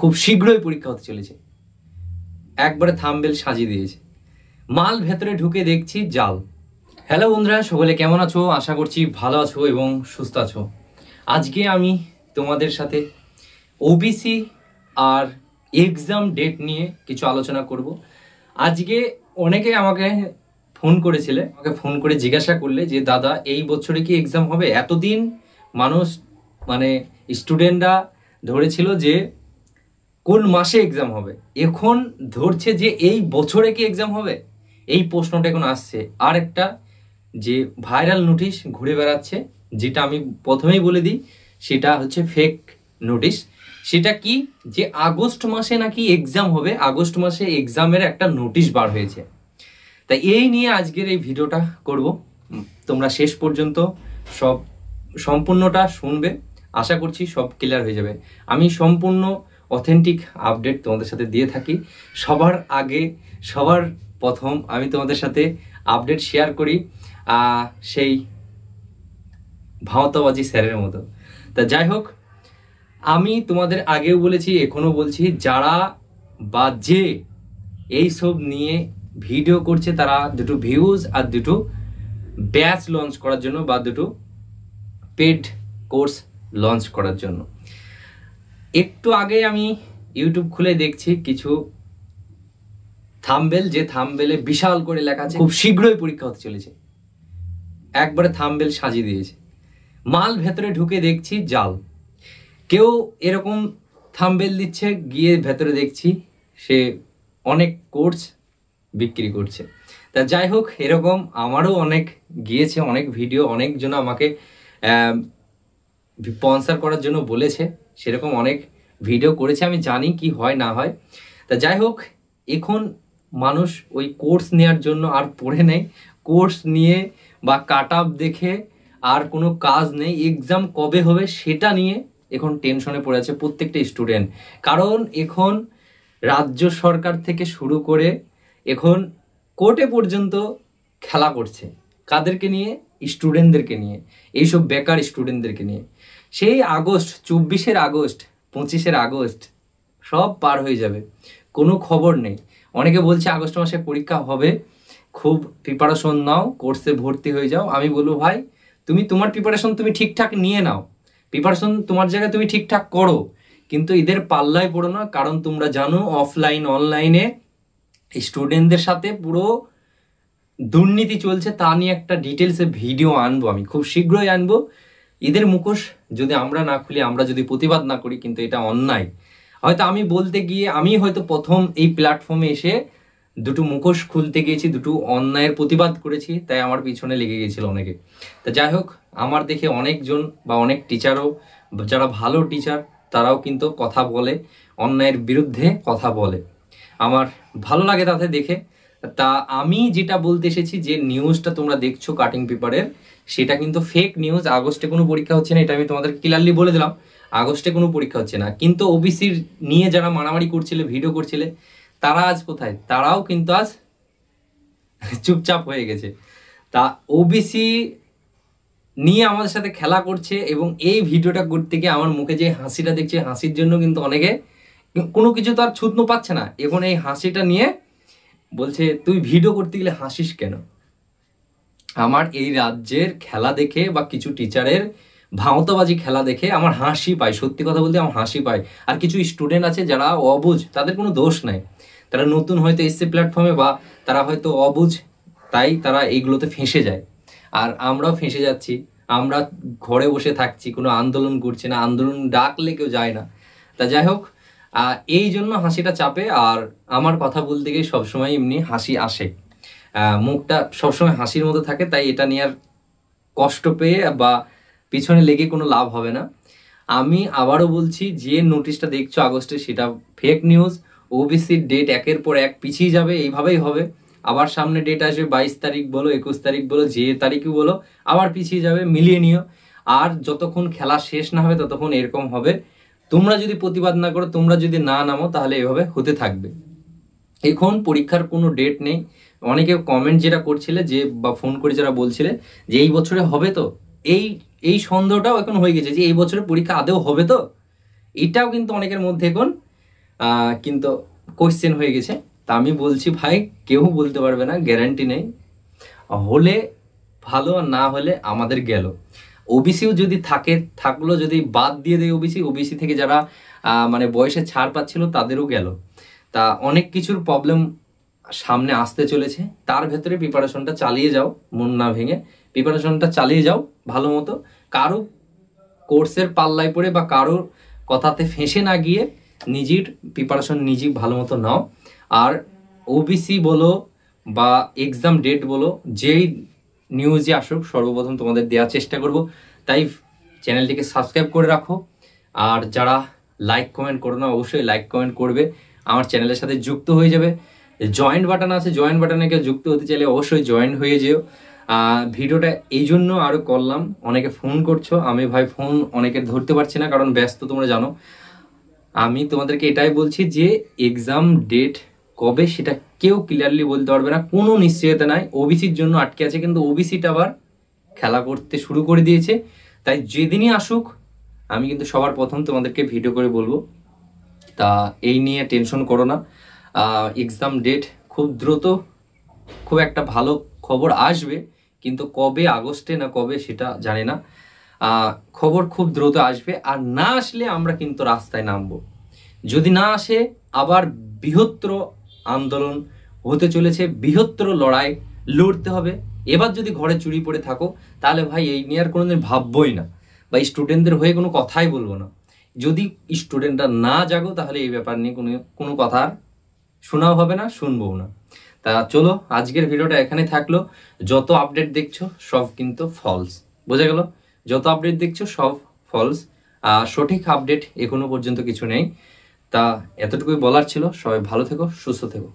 খুব শীঘ্রই পরীক্ষা হতে চলেছে। একবারে থাম্বনেল সাজিয়ে দিয়েছে, মাল ভেতরে ঢুকে দেখছি জাল। হ্যালো বন্ধুরা, সকলে কেমন আছো? আশা করছি ভালো আছো এবং সুস্থ আছো। আজকে আমি তোমাদের সাথে ওবিসি আর এক্সাম ডেট নিয়ে কিছু আলোচনা করব। আজকে অনেকে আমাকে ফোন করে জিজ্ঞাসা করলে যে দাদা এই বছরে কি এক্সাম হবে? এতদিন মানুষ স্টুডেন্টরা ধরেছিল যে কোন মাসে এক্সাম হবে, এখন ধরছে যে এই বছরে কি এক্সাম হবে। এই প্রশ্নটা এখন আসছে। আর একটা যে ভাইরাল নোটিশ ঘুরে বেড়াচ্ছে, যেটা আমি প্রথমেই বলে দিই, সেটা হচ্ছে ফেক নোটিশ। সেটা কি যে আগস্ট মাসে নাকি এক্সাম হবে, আগস্ট মাসে এক্সামের একটা নোটিশ বার হয়েছে। তাই এই নিয়ে আজকের এই ভিডিওটা করব। তোমরা শেষ পর্যন্ত সম্পূর্ণটা শুনবে, আশা করছি সব ক্লিয়ার হয়ে যাবে। আমি সম্পূর্ণ অথেন্টিক আপডেট তোমাদের সাথে দিয়ে থাকি। সবার আগে সবার প্রথম আমি তোমাদের সাথে আপডেট শেয়ার করি সেই ভাওতাবাজি স্যারের মতো। তা যাই হোক, আমি তোমাদের আগেও বলেছি, এখনও বলছি, যারা বা যে এইসব নিয়ে ভিডিও করছে তারা দুটো ভিউজ আর দুটো ব্যাচ লঞ্চ করার জন্য বা দুটো পেড কোর্স লঞ্চ করার জন্য। একটু আগে আমি ইউটিউব খুলে দেখছি কিছু থাম্বনেল, যে থাম্বনেলে বিশাল করে লেখা আছে খুব শীঘ্রই পরীক্ষা হতে চলেছে। একবারে থাম্বনেল সাজিয়ে দিয়েছে, মাল ভেতরে ঢুকে দেখছি জাল। কেউ এরকম থাম্বনেল দিচ্ছে, গিয়ে ভেতরে দেখছি সে অনেক কোর্স বিক্রি করছে। তা যাই হোক, এরকম আমারও অনেক গিয়েছে, অনেক ভিডিও, অনেকজন আমাকে স্পন্সর করার জন্য বলেছে, সেরকম অনেক ভিডিও করেছে। আমি জানি কি হয় না হয়। তা যাই হোক, এখন মানুষ ওই কোর্স নেওয়ার জন্য আর পড়ে নেই। কোর্স নিয়ে বা কাট আপ দেখে আর কোনো কাজ নেই। এক্সাম কবে হবে সেটা নিয়ে এখন টেনশনে পড়ে আছে প্রত্যেকটা স্টুডেন্ট। কারণ এখন রাজ্য সরকার থেকে শুরু করে এখন কোর্টে পর্যন্ত খেলা করছে। কাদেরকে নিয়ে? স্টুডেন্টদেরকে নিয়ে, এইসব বেকার স্টুডেন্টদেরকে নিয়ে। সেই আগস্ট, 24 আগস্ট, 25 আগস্ট সব পার হয়ে যাবে, কোনো খবর নেই। অনেকে বলছে আগস্ট মাসে পরীক্ষা হবে, খুব প্রিপারেশন নাও, কোর্সে ভর্তি হয়ে যাও। আমি বলবো ভাই, তুমি তোমার প্রিপারেশন তুমি ঠিকঠাক নিয়ে নাও, প্রিপারেশন তোমার জায়গায় তুমি ঠিকঠাক করো, কিন্তু এদের পাল্লায় পড়ো না। কারণ তোমরা জানো অফলাইন অনলাইনে স্টুডেন্টদের সাথে পুরো দুর্নীতি চলছে। তা নিয়ে একটা ডিটেলসে ভিডিও আনবো, আমি খুব শীঘ্রই আনবো। এদের মুখোশ যদি আমরা না খুলি, আমরা যদি প্রতিবাদ না করি, কিন্তু এটা অন্যায়। হয়তো আমি বলতে গিয়ে আমি হয়তো প্রথম এই প্ল্যাটফর্মে এসে দুটো মুখোশ খুলতে গিয়েছি, দুটো অন্যায়ের প্রতিবাদ করেছি, তাই আমার পিছনে লেগে গিয়েছিল অনেকে। তা যাই হোক, আমার দেখে অনেকজন বা অনেক টিচারও, যারা ভালো টিচার, তারাও কিন্তু কথা বলে, অন্যায়ের বিরুদ্ধে কথা বলে। আমার ভালো লাগে তাতে দেখে। তা আমি যেটা বলতে এসেছি, যে নিউজটা তোমরা দেখছো কাটিং পেপারের, সেটা কিন্তু ফেক নিউজ। আগস্টে কোনো পরীক্ষা হচ্ছে না, এটা আমি তোমাদের ক্লিয়ারলি বলে দিলাম। আগস্টে কোনো পরীক্ষা হচ্ছে না। কিন্তু ওবিসির নিয়ে যারা মারামারি করছিলে, ভিডিও করছিলে, তারা আজ কোথায়? তারাও কিন্তু আজ চুপচাপ হয়ে গেছে। তা ওবিসি নিয়ে আমাদের সাথে খেলা করছে। এবং এই ভিডিওটা করতে গিয়ে আমার মুখে যে হাসিটা দেখছে, হাসির জন্য কিন্তু অনেকে কোনো কিছু তো আর ছুতনো পাচ্ছে না। এখন এই হাসিটা নিয়ে বলছে তুই ভিডিও করতে গেলে হাসিস কেন? আমার এই রাজ্যের খেলা দেখে বা কিছু টিচারের ভাওতাবাজি খেলা দেখে আমার হাসি পায়, সত্যি কথা বলতে আমার হাসি পায়। আর কিছু স্টুডেন্ট আছে যারা অবুঝ, তাদের কোনো দোষ নাই, তারা নতুন হয়তো এসছে প্ল্যাটফর্মে, বা তারা হয়তো অবুঝ, তাই তারা এইগুলোতে ফেঁসে যায়। আর আমরাও ফেঁসে যাচ্ছি। আমরা ঘরে বসে থাকছি, কোনো আন্দোলন করছি না, আন্দোলন ডাকলে কেউ যায় না। তা যাই হোক, এই জন্য হাসিটা চাপে। আর আমার কথা বলতে গিয়ে সবসময় এমনি হাসি আসে, মুখটা সবসময় হাসির মতো থাকে। তাই এটা নিয়ে আর কষ্ট পেয়ে বা পিছনে লেগে কোনো লাভ হবে না। আমি আবারও বলছি, যে নোটিশটা দেখছো আগস্টে, সেটা ফেক নিউজ। ওবিসির ডেট একের পর এক পিছিয়ে যাবে, এইভাবেই হবে। আবার সামনে ডেট আসবে, 22 তারিখ বলো, 21 তারিখ বলো, যে তারিখই বলো, আবার পিছিয়ে যাবে, মিলিয়ে নিও। আর যতক্ষণ খেলা শেষ না হবে ততক্ষণ এরকম হবে। তোমরা যদি প্রতিবাদ না করো, তোমরা যদি না নামো, তাহলে এভাবে হতে থাকবে। এখন পরীক্ষার কোনো ডেট নেই। অনেকে কমেন্ট যেটা করছিলে, যে বা ফোন করে যারা বলছিলে যে এই বছরে হবে, তো এই সন্দেহটাও এখন হয়ে গেছে যে এই বছরে পরীক্ষা আদৌ হবে তো। এটাও কিন্তু অনেকের মধ্যে এখন কিন্তু কোশ্চেন হয়ে গেছে। তা আমি বলছি ভাই কেউ বলতে পারবে না, গ্যারান্টি নেই, হলে ভালো আর না হলে আমাদের গেল। ওবিসিও যদি থাকলো যদি বাদ দিয়ে দেয় ওবিসি থেকে যারা মানে বয়সে ছাড় পাচ্ছিল তাদেরও গেল। তা অনেক কিছুর প্রবলেম সামনে আসতে চলেছে, তার ভেতরে প্রিপারেশনটা চালিয়ে যাও, মন না ভেঙে প্রিপারেশনটা চালিয়ে যাও ভালো মতো। কারো কোর্সের পাল্লায় পড়ে বা কারোর কথাতে ফেঁসে না গিয়ে নিজের প্রিপারেশন নিজে ভালো মতো নাও। আর ওবিসি বলো বা এক্সাম ডেট বলো, যেই নিউজে আসুক সর্বপ্রথম তোমাদের দেওয়ার চেষ্টা করব। তাই চ্যানেলটিকে সাবস্ক্রাইব করে রাখো। আর যারা লাইক কমেন্ট করো না, অবশ্যই লাইক কমেন্ট করবে, আমার চ্যানেলের সাথে যুক্ত হয়ে যাবে। জয়েন্ট বাটন আছে, জয়েন্ট বাটনে কেউ যুক্ত হতে চাইলে অবশ্যই জয়েন হয়ে যেও। ভিডিওটা এই জন্য আরও করলাম, অনেকে ফোন করছো, আমি ভাই ফোন অনেকে ধরতে পারছি না কারণ ব্যস্ত, তোমরা জানো। আমি তোমাদেরকে এটাই বলছি যে এক্সাম ডেট কবে সেটা কেউ ক্লিয়ারলি বলতে পারবে না, কোনো নিশ্চয়তা নাই। ওবিসির জন্য আটকে আছে, কিন্তু ওবিসিটা আবার খেলা করতে শুরু করে দিয়েছে। তাই যেদিনই আসুক আমি কিন্তু সবার প্রথম তোমাদেরকে ভিডিও করে বলবো। তা এই নিয়ে টেনশন করো না। এক্সাম ডেট খুব দ্রুত খুব একটা ভালো খবর আসবে, কিন্তু কবে, আগস্টে না কবে সেটা জানি না। খবর খুব দ্রুত আসবে, আর না আসলে আমরা কিন্তু রাস্তায় নামবো। যদি না আসে আবার বৃহত্তর আন্দোলন হতে চলেছে, বৃহত্তর লড়াই লড়তে হবে। এবার যদি ঘরে চুরি পড়ে থাকো তাহলে ভাই এই নিয়ে আর কোনোদিন ভাববই না, বা স্টুডেন্টদের হয়ে কোনো কথাই বলবো না। যদি স্টুডেন্টরা না জাগো তাহলে এই ব্যাপার নিয়ে কোনো কথা আর শোনাও হবে না, শুনবো না। তা চলো আজকের ভিডিওটা এখানে থাকলো। যত আপডেট দেখছো সব কিন্তু ফলস, বোঝা গেল? যত আপডেট দেখছো সব ফলস, সঠিক আপডেট এখনো পর্যন্ত কিছু নেই। তা এতটুকুই বলার ছিল। সবাই ভালো থেকো, সুস্থ থেকো।